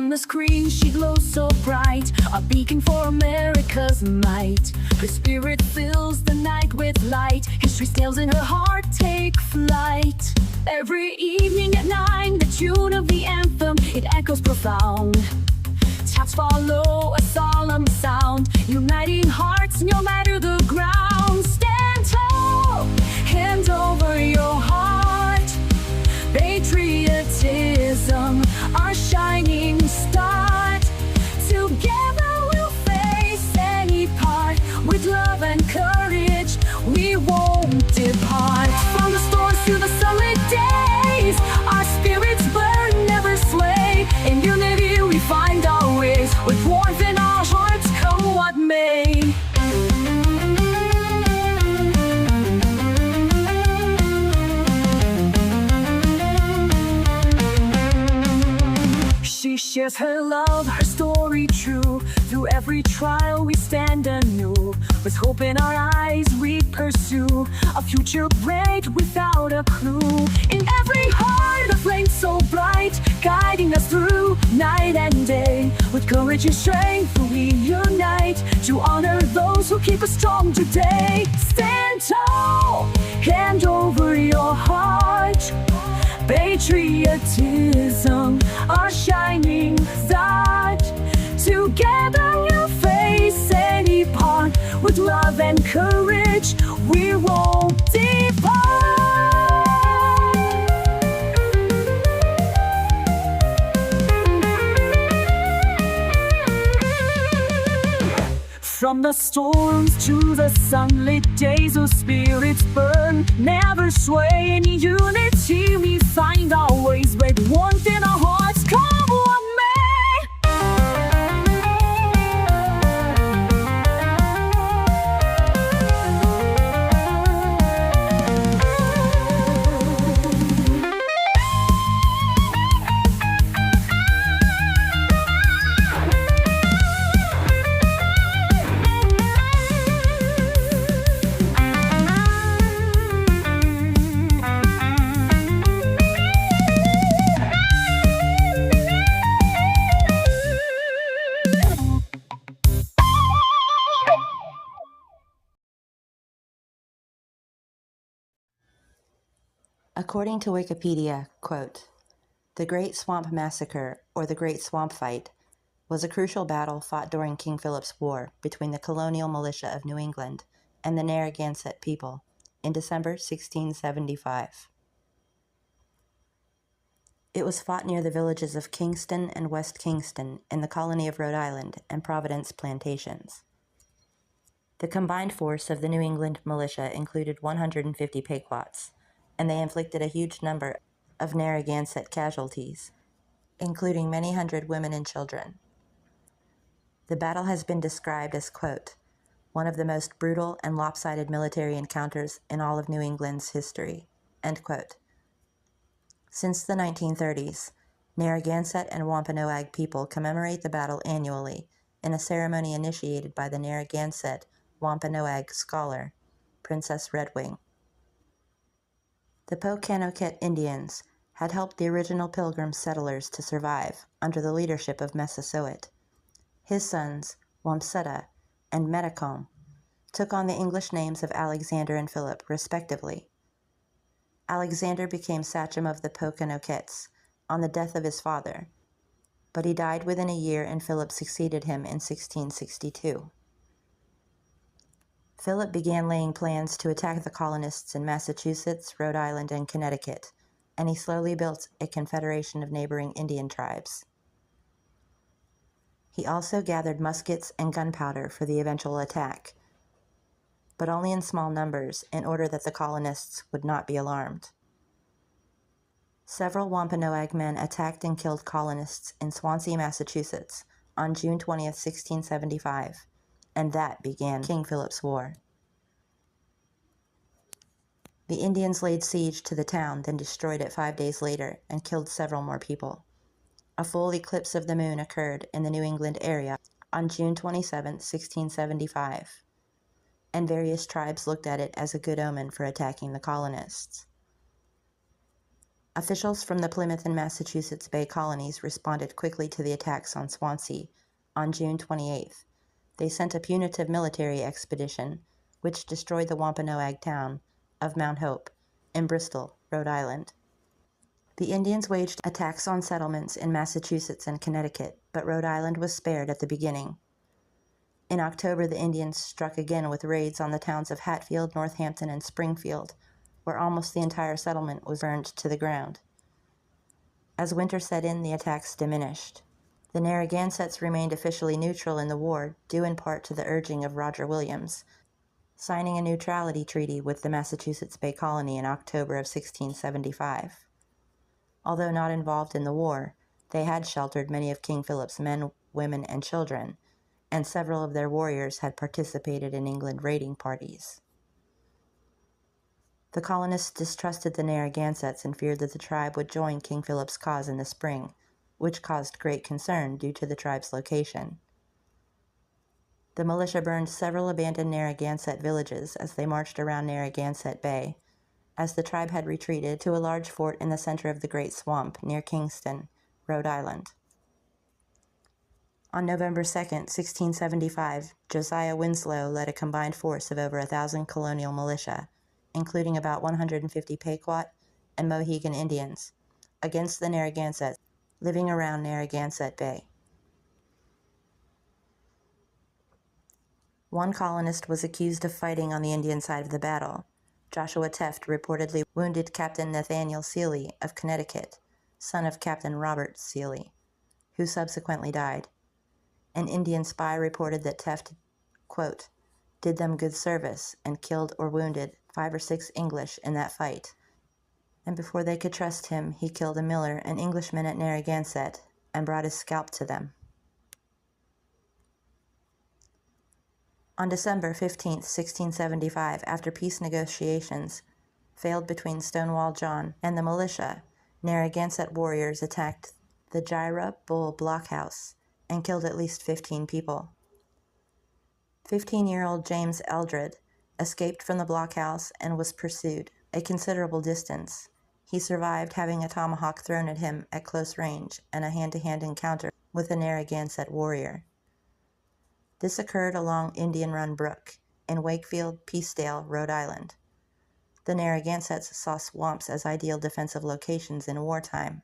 On the screen she glows so bright, a beacon for America's might. Her spirit fills the night with light, history's tales in her heart take flight. Every evening at 9, the tune of the anthem, it echoes profound. Taps follow a solemn sound, uniting hearts no matter the ground. Stand tall, hand over your heart. Patriotism, our shining start. Together we'll face any part. With love and courage, we won't depart. From the storms to the sunlit days, our spirits burn, never sway. In unity we find our ways, with warmth in our hearts, come what may. She shares her love, her story true. Through every trial we stand anew. With hope in our eyes we pursue a future bright without a clue. In every heart a flame so bright, guiding us through night and day. With courage and strength we unite, to honor those who keep us strong today. Stand tall, hand over your heart. Patriotism, our shining thought. Together we'll face any part. With love and courage, we won't depart. From the storms to the sunlit days, our spirits burn, never sway. In unity we find our ways, with warmth in our hearts, come what may. According to Wikipedia, quote, "The Great Swamp Massacre, or the Great Swamp Fight, was a crucial battle fought during King Philip's War between the colonial militia of New England and the Narragansett people in December 1675. It was fought near the villages of Kingston and West Kingston in the colony of Rhode Island and Providence plantations. The combined force of the New England militia included 150 Pequots, and they inflicted a huge number of Narragansett casualties, including many hundred women and children. The battle has been described as, quote, one of the most brutal and lopsided military encounters in all of New England's history, end quote. Since the 1930s, Narragansett and Wampanoag people commemorate the battle annually in a ceremony initiated by the Narragansett Wampanoag scholar, Princess Redwing. The Pokanoket Indians had helped the original Pilgrim settlers to survive under the leadership of Massasoit. His sons, Wamsutta and Metacom, took on the English names of Alexander and Philip, respectively. Alexander became sachem of the Pokanokets on the death of his father, but he died within a year and Philip succeeded him in 1662. Philip began laying plans to attack the colonists in Massachusetts, Rhode Island, and Connecticut, and he slowly built a confederation of neighboring Indian tribes. He also gathered muskets and gunpowder for the eventual attack, but only in small numbers in order that the colonists would not be alarmed. Several Wampanoag men attacked and killed colonists in Swansea, Massachusetts on June 20th, 1675, and that began King Philip's War. The Indians laid siege to the town, then destroyed it 5 days later and killed several more people. A full eclipse of the moon occurred in the New England area on June 27, 1675, and various tribes looked at it as a good omen for attacking the colonists. Officials from the Plymouth and Massachusetts Bay colonies responded quickly to the attacks on Swansea on June 28th. They sent a punitive military expedition, which destroyed the Wampanoag town of Mount Hope in Bristol, Rhode Island. The Indians waged attacks on settlements in Massachusetts and Connecticut, but Rhode Island was spared at the beginning. In October, the Indians struck again with raids on the towns of Hatfield, Northampton, and Springfield, where almost the entire settlement was burned to the ground. As winter set in, the attacks diminished. The Narragansetts remained officially neutral in the war, due in part to the urging of Roger Williams, signing a neutrality treaty with the Massachusetts Bay Colony in October of 1675. Although not involved in the war, they had sheltered many of King Philip's men, women, and children, and several of their warriors had participated in England raiding parties. The colonists distrusted the Narragansetts and feared that the tribe would join King Philip's cause in the spring, which caused great concern due to the tribe's location. The militia burned several abandoned Narragansett villages as they marched around Narragansett Bay, as the tribe had retreated to a large fort in the center of the Great Swamp near Kingston, Rhode Island. On November 2, 1675, Josiah Winslow led a combined force of over 1,000 colonial militia, including about 150 Pequot and Mohegan Indians, against the Narragansetts living around Narragansett Bay. One colonist was accused of fighting on the Indian side of the battle. Joshua Teft reportedly wounded Captain Nathaniel Seeley of Connecticut, son of Captain Robert Seeley, who subsequently died. An Indian spy reported that Teft, quote, did them good service and killed or wounded 5 or 6 English in that fight. And before they could trust him, he killed a miller, an Englishman at Narragansett, and brought his scalp to them. On December 15, 1675, after peace negotiations failed between Stonewall John and the militia, Narragansett warriors attacked the Gyra Bull blockhouse and killed at least 15 people. 15-year-old James Eldred escaped from the blockhouse and was pursued a considerable distance. He survived having a tomahawk thrown at him at close range and a hand-to-hand encounter with a Narragansett warrior. This occurred along Indian Run Brook in Wakefield, Peacedale, Rhode Island. The Narragansetts saw swamps as ideal defensive locations in wartime,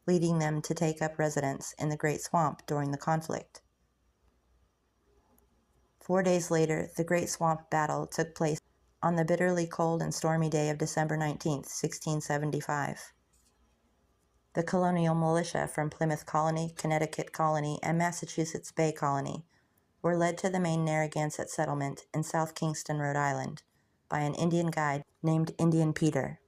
leading them to take up residence in the Great Swamp during the conflict. 4 days later, the Great Swamp Battle took place on the bitterly cold and stormy day of December 19, 1675. The colonial militia from Plymouth Colony, Connecticut Colony, and Massachusetts Bay Colony were led to the main Narragansett settlement in South Kingston, Rhode Island, by an Indian guide named Indian Peter.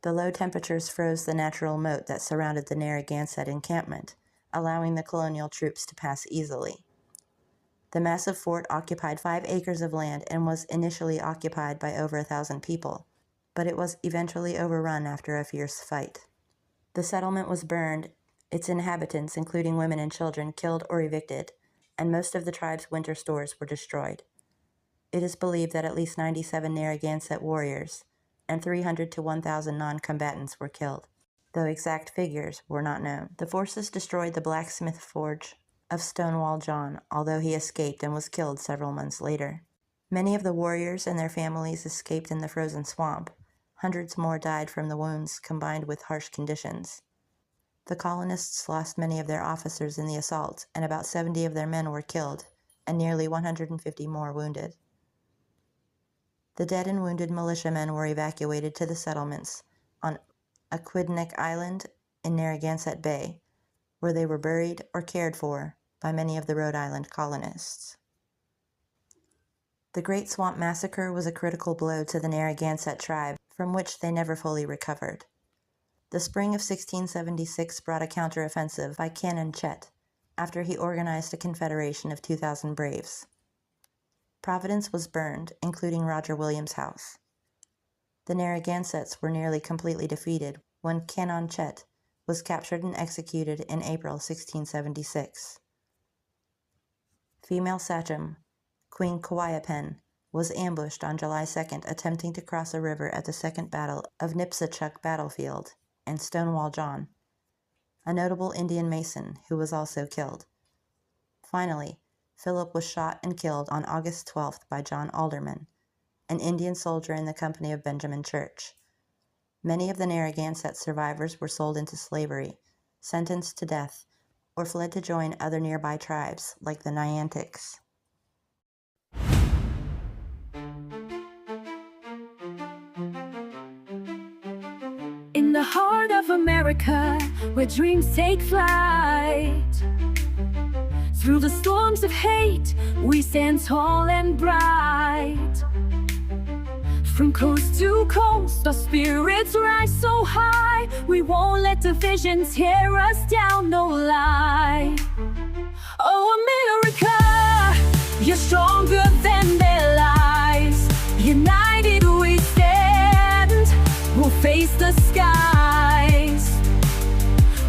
The low temperatures froze the natural moat that surrounded the Narragansett encampment, allowing the colonial troops to pass easily. The massive fort occupied 5 acres of land and was initially occupied by over 1,000 people, but it was eventually overrun after a fierce fight. The settlement was burned, its inhabitants, including women and children, killed or evicted, and most of the tribe's winter stores were destroyed. It is believed that at least 97 Narragansett warriors and 300 to 1,000 non-combatants were killed, though exact figures were not known. The forces destroyed the blacksmith forge of Stonewall John, although he escaped and was killed several months later. Many of the warriors and their families escaped in the frozen swamp. Hundreds more died from the wounds combined with harsh conditions. The colonists lost many of their officers in the assault, and about 70 of their men were killed, and nearly 150 more wounded. The dead and wounded militiamen were evacuated to the settlements on Aquidneck Island in Narragansett Bay, where they were buried or cared for by many of the Rhode Island colonists. The Great Swamp Massacre was a critical blow to the Narragansett tribe, from which they never fully recovered. The spring of 1676 brought a counteroffensive by Canon Chet, after he organized a confederation of 2,000 braves. Providence was burned, including Roger Williams' house. The Narragansetts were nearly completely defeated when Canon Chet was captured and executed in April 1676. Female sachem Queen Calliope was ambushed on July 2nd, attempting to cross a river at the Second Battle of Nipsachuk battlefield. and Stonewall John, a notable Indian Mason who was also killed. Finally, Philip was shot and killed on August 12th by John Alderman, an Indian soldier in the company of Benjamin Church. Many of the Narragansett survivors were sold into slavery, sentenced to death, or fled to join other nearby tribes like the Nyantics. In the heart of America, where dreams take flight, through the storms of hate, we stand tall and bright. From coast to coast, our spirits rise so high. We won't let division tear us down, no lie. Oh, America, you're stronger than their lies. United we stand, we'll face the skies.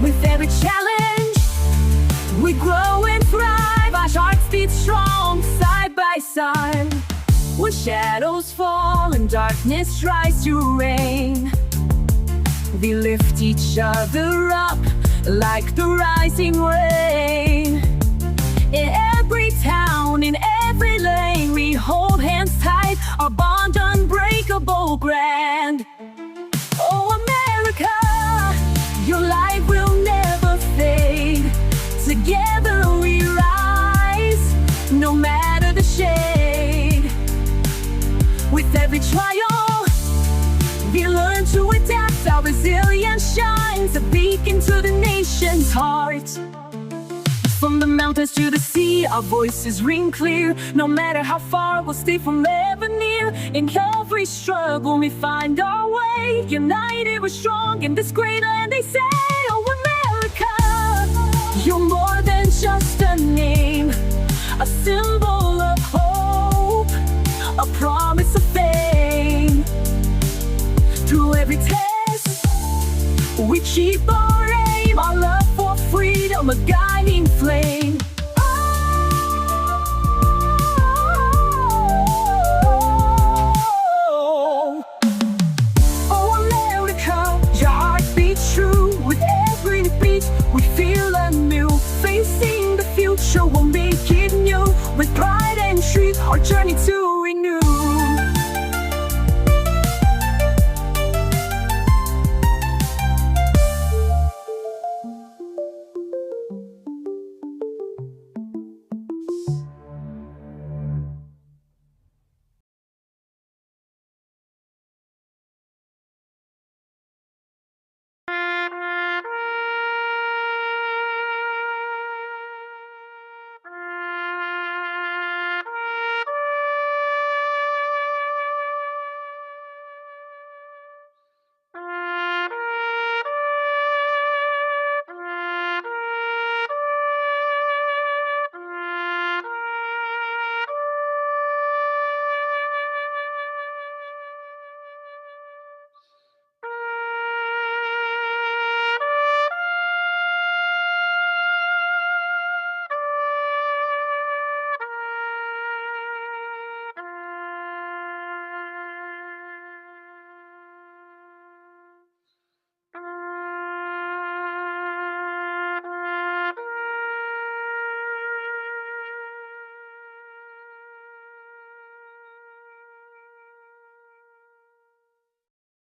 With every challenge, we grow and thrive. Our hearts beat strong, side by side. When shadows fall and darkness tries to reign, we lift each other up like the rising rain. In every town, in every lane, we hold hands tight, our bond unbreakable, grand. Oh, America, your light will never fade. Together we rise, no matter the shade. With every trial, we learn to adapt. Our resilience shines, a beacon to the nation's heart. From the mountains to the sea, our voices ring clear. No matter how far, we'll stay forever near. In every struggle, we find our way. United, we're strong in this great land. They say, oh, America, you're more than just a name, a symbol of hope, a promise of fame. Through every test, we keep our aim, our love for freedom, a guiding flame. Oh, America, your heart beats true. With every beat, we feel anew. Facing the future, we'll make it new. With pride and truth, our journey to